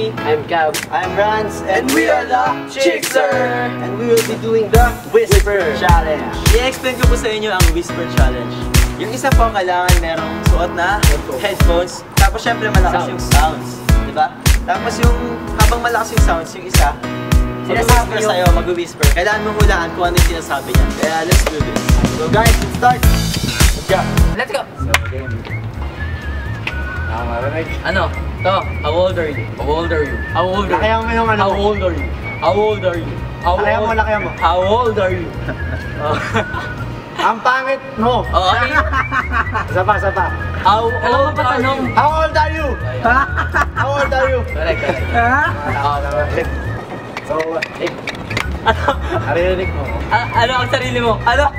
Anthony. I'm Cab. I'm Rans. And we are the Chickser! And we will be doing the Whisper Challenge. I-explain ko po sa inyo ang Whisper Challenge. Yung isa po, kailangan merong suot na headphones. Tapos syempre malakas yung sounds. Diba? Tapos yung habang malakas yung sounds, yung isa, mag-whisper sa'yo, mag-whisper. Kailangan mong hulaan kung ano yung sinasabi niya. Kaya let's do this. So guys, let's start. Let's go. Let's go! So game. Marinig. Ano? To, how old are you? How old are you? How old are you? Lakayan mo yung ano. How old are you? How old are you? Lakayan mo, lakayan mo. How old are you? Ang pangit mo. Okay. Isa pa. How old are you? How old are you? How old are you? Correct. So, narinig mo. Ano ang sarili mo? Ano?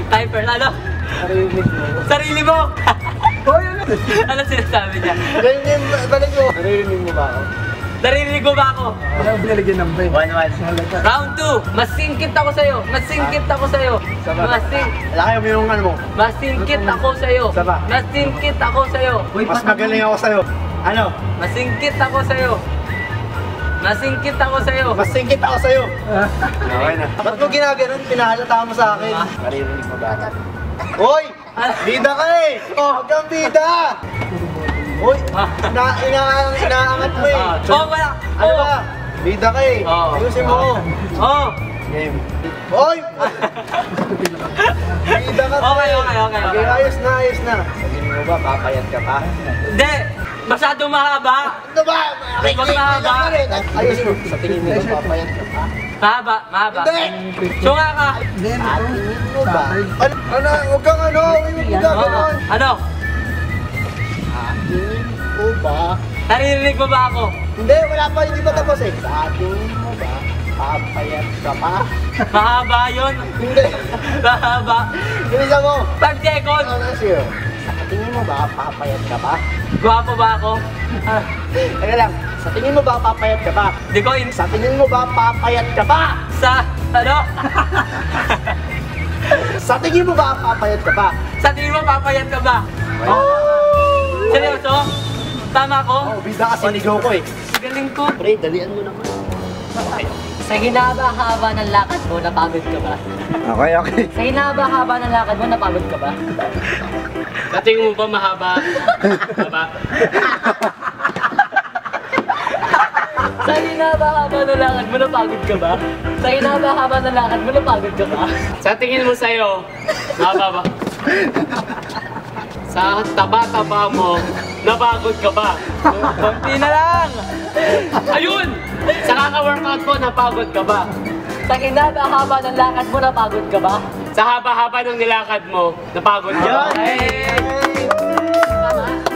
Typer, ano? Narinig mo. Sarili mo! Ano sinasabi niya? Balik mo. Narinig mo ba ako? Narinig mo ba ako? Wala ko binalagyan ng brain. 1-1. Round 2! Masingkit ako sa'yo! Masingkit ako sa'yo! Lakayan mo yung ano mo. Masingkit ako sa'yo! Saba. Masingkit ako sa'yo! Mas magaling ako sa'yo. Ano? Masingkit ako sa'yo! Masingkit ako sa'yo! Mas singkit ako sa'yo. Okay na. Ba't mo ginaganon? Pinahalata mo sa akin. Naririnig mo ba? Hoy! Bida ka eh! Oh, huwag kang bida! Hoy! Inaangat mo eh! Oh, wala! Ano ba? Bida ka eh! Ayusin mo! Oh! Game. Hoy! Bida ka Okay. Okay, ayos na. Sabihin mo ba, papayat ka pa? Hindi! Masyadong mahaba! Ano ba? Huwag mahaba! Ayos mo. Sa tingin mo ba, papayat ka pa? Mahaba! Hindi! Sunga ka! Tingin mo ba? Ano? Huwag kang ano! Huwag mo gaganon! Ano? Tingin mo ba? Naririnig mo ba ako? Hindi, wala pa, hindi pa tapos eh. Sa tingin mo ba, papayat ka pa? Mahaba yun! Hindi. Mahaba! Bilisan mo. 5 seconds! Ano sa'yo? Sa tingin mo ba, papayat ka pa? Gwapo ba ako? Teka lang, sa tingin mo ba, papayat ka pa? Di ko in... Sa tingin mo ba, papayat ka pa? Sa... Ano? Sa tingin mo ba, papayat ka pa? Sa tingin mo, papayat ka ba? Seryoso? Tama ko? Oh, bida kasi ligaw ko eh. Galing ko. Pre, dalian mo naman. Sa hinaba-haba ng lakad mo, napagod ka ba? Okay. Sa hinaba-haba ng lakad mo, napagod ka ba? Sa tingin mo ba mahaba? Haba? Sa hinaba-haba ng lakad mo, napagod ka ba? Sa hinaba-haba ng lakad mo, napagod ka ba? Sa tingin mo sa'yo, mahaba ba? Sa taba-taba mo, napagod ka ba? Konti na lang! Ayun! Sa kaka-workout mo, napagod ka ba? Sa hinaba-haba ng lakad mo, napagod ka ba? Sa haba-haba ng nilakad mo, napagod ka ba?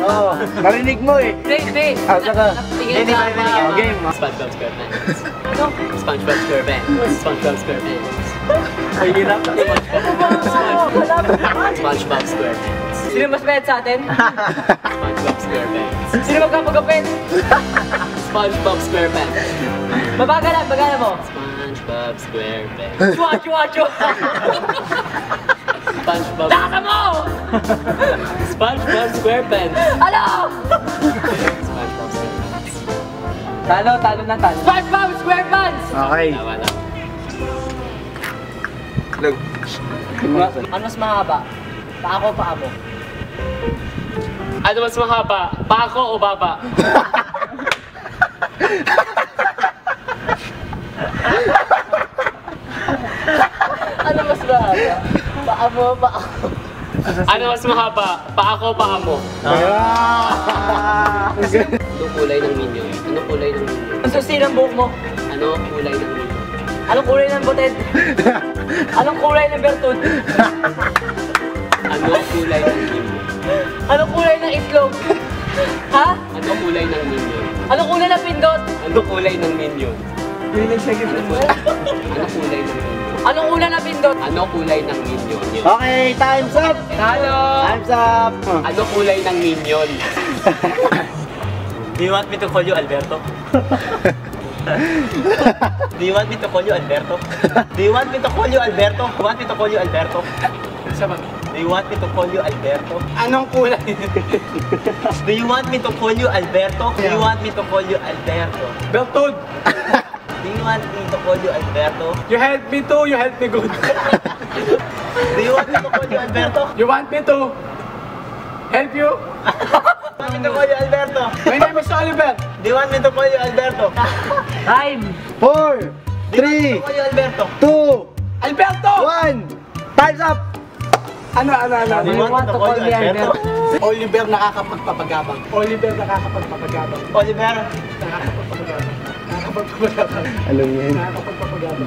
Oo, narinig mo eh. Hindi! Saka, Hindi ba narinig? game. SpongeBob SquarePants. Ano? SpongeBob SquarePants. SpongeBob SquarePants. Ay, hirap. SpongeBob SquarePants. Sino mas pet sa atin? SpongeBob SquarePants. Sino magkapagapit? SpongeBob SquarePants. Babagalan mo. SpongeBob SquarePants. Wacho! SpongeBob. Daka mo! SpongeBob SquarePants. Ano? SpongeBob SquarePants. Talo. SpongeBob SquarePants! Okay. Wala. Look. Ano mas mahaba? Paa ko, paa mo? Ano mas mahaba? Paa ko o baba? Ano mas mahaba? Paa mo, paa ko? Ano mas mahaba? Paa ko, paa mo? Anong kulay ng minion? Anong kulay ng minion? Ang susi ng buhok mo? Anong kulay ng minion? Anong kulay ng botet? Anong kulay ng bertud? Anong kulay ng minion? Anong kulay ng itlog? Ha? Anong kulay ng minion? Anong kulay ng pindot? Anong kulay ng minion? Anong kulay ng minion? Anong kulay ng pindot? Anong kulay ng minion? Okay, time's up! Talo! Time's up! Anong kulay ng minion? Do you want me to call you Alberto? Do you want me to call you Alberto? Do you want me to call you Alberto? Do you want me to call you Alberto? Siya ba? Do Do you want me to call you Alberto? Anong kulay? Do you want me to call you Alberto? Do you want me to call you Alberto? Beltod! Do you want me to call you Alberto? You help me too, you help me good. Do you want me to call you Alberto? You want me to help you? Do you want me to call you Alberto? My name is Oliver. Do you want me to call you Alberto? Time! 4, Do you want me to 3, call you Alberto? 2, Alberto! 1. Time's up! Ano? Do you want me to call you Alberto? Oliver nakakapagpapagabang. Oliver nakakapagpapagabang. Oliver? Nakakapagpapagabang. Nakakapagpapagabang. Alam niya yun. Nakakapagpapagabang.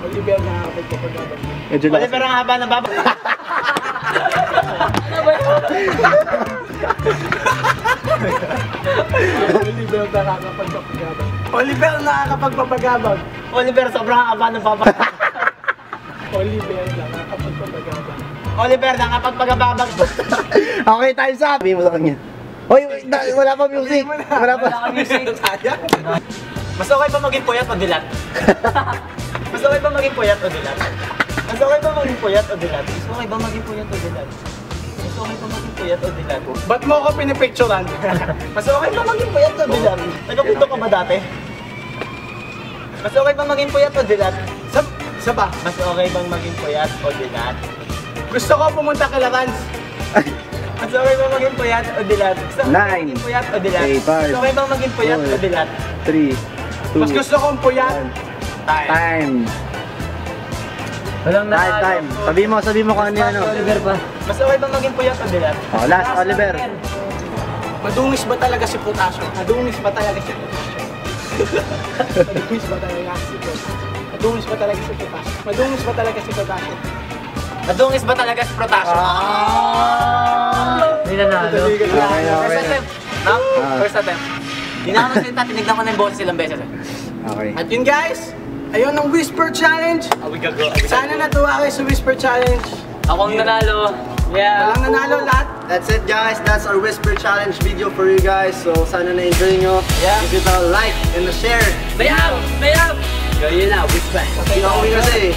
Oliver nakakapagpapagabang. Medyo lakas. Oliver ang haba ng baba. Oliver nakakapagpapagabang. Oliver nakakapagpapagabang. Oliver, sobrang haba ng baba. Oliver nakakapagpapagabang. Oliver, nakapagpagababag. Okay, time's up! Sabihin mo sa kanya. Hoy, wala pa music. Wala pa. Mas okay ba maging puyat o dilat? Mas okay ba maging puyat o dilat? Mas okay ba maging puyat o dilat? Mas okay ba maging puyat o dilat? Mas okay ba maging puyat o dilat? Ba't mo ako pinipicturean? Mas okay ba maging puyat o dilat? Nagkapunto ka ba dati? Mas okay ba maging puyat o dilat? Sa ba? Mas okay bang maging puyat o dilat? Gusto ko pumunta kay Lawrence. Mas okay bang maging puyat o dilat? Gusto ko Nine, maging puyat o dilat? eight, five, Mas okay bang maging puyat o four, dilat? 3, 2, Mas gusto kong puyat. Time. Walang Time. Sabi mo kung ano yan. Oliver pa. Mas okay bang maging puyat o dilat? Oh, last, Oliver. Madungis ba talaga si Potasio? Madungis ba talaga si Potasio? Madungis ba talaga si Potasio? Madungis ba talaga si Potasio? Madungis ba talaga si Potasio? Madungis ba talaga si Protasio? Hindi nanalo. Okay. First attempt. No? Ah. First attempt. Hindi na ako nagsalita, tinignan ko na yung boses ilang beses. Okay. At yun guys, ayun ang Whisper Challenge. Awigago. Sana natuwa kayo sa Whisper Challenge. Ako ang nanalo. Yeah. Walang nanalo lahat. That's it guys, that's our Whisper Challenge video for you guys. So sana na-enjoy nyo. Yeah. Give it a like and a share. Mayab! Mayab! Gawin na, whisper. Pinakawin kasi.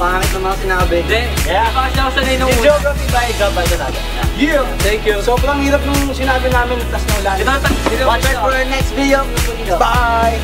Pangit na mga sinabi. Hindi. Yeah. Kasi ako sanay nung geography by Gabay na natin. Yeah. Thank you. Sobrang hirap nung sinabi namin, tas na ulan. Watch out for our next video. Bye!